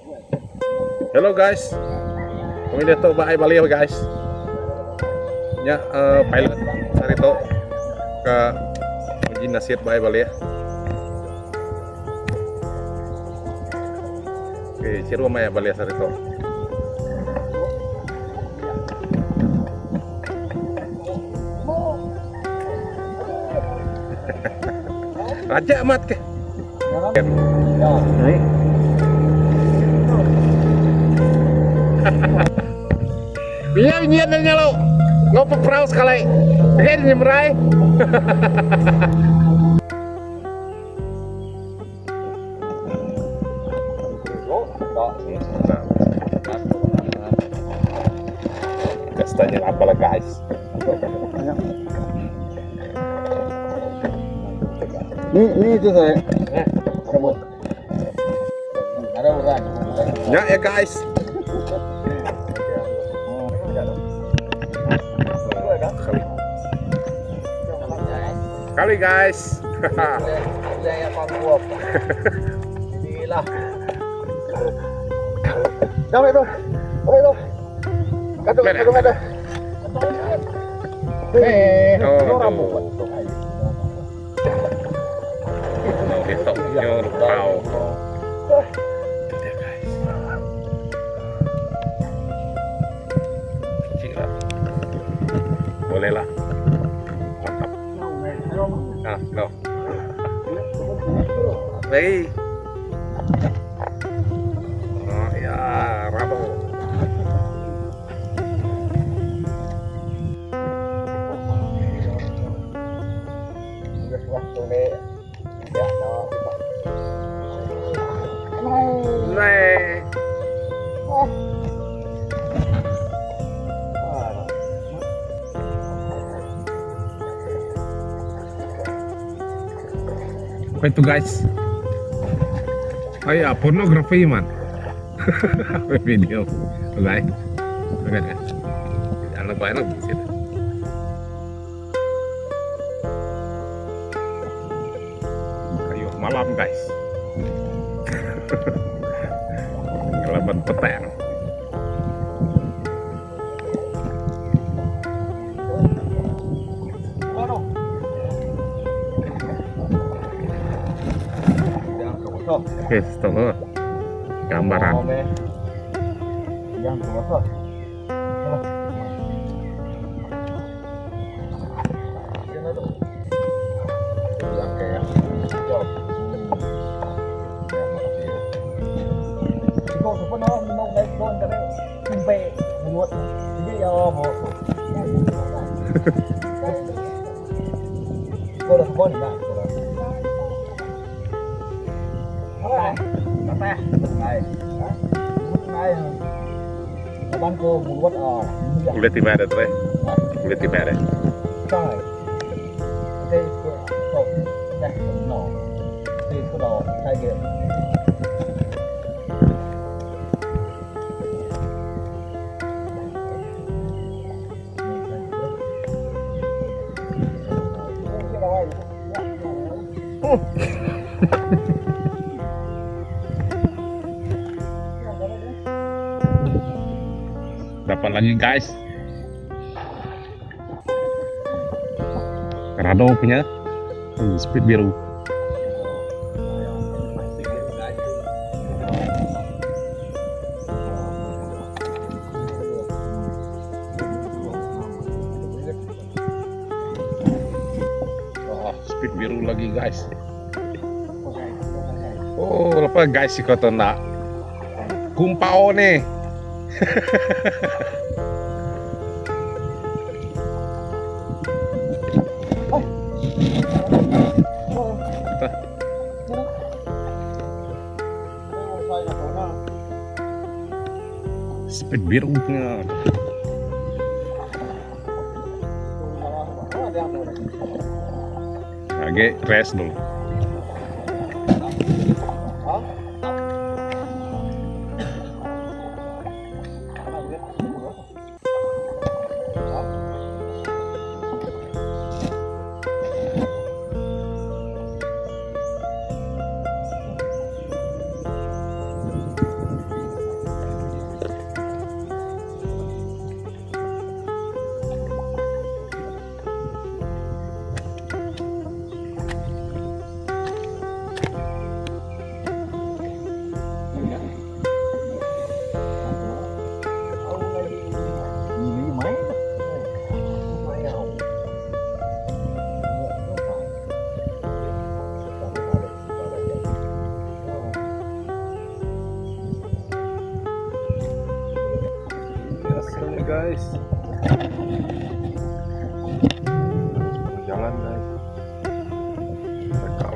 Halo guys, kami dito ba ay baliw guys. Nya pilot sarito ka uji nasir ba ay baliw. Oke, ciru maya baliw sarito. Raja amat ke. Iya nyiannya lo peperaw sekali. Kayak nyemerai. Kastanya apa lah guys? Ini itu saya. Kamu. Ada orang. Ya guys. Kali guys. Saya pangguap. Gila. Damai tuh. Oke tuh. Kado. Oh, dito yung tao. Ya guys. Gila. Boleh lah. Mantap. Ah, no. Baik. Oh ya, rabo. Này. Apa itu guys? Oh ya, pornografi man. Video. Guys. Oke guys. Jangan lupa di sini. Kayu malam guys. Kelaban petir. Oke, setelah gambaran. Yang tua. Ulit tiba ada tuh, ulit tiba ada. Dapat lagi guys. Rado punya speed biru. Oh, speed biru lagi guys. Oh, apa guys sih kota nak kumpau nih. Speed birunya. Lagi rest dulu. guys. Jalan guys. Mereka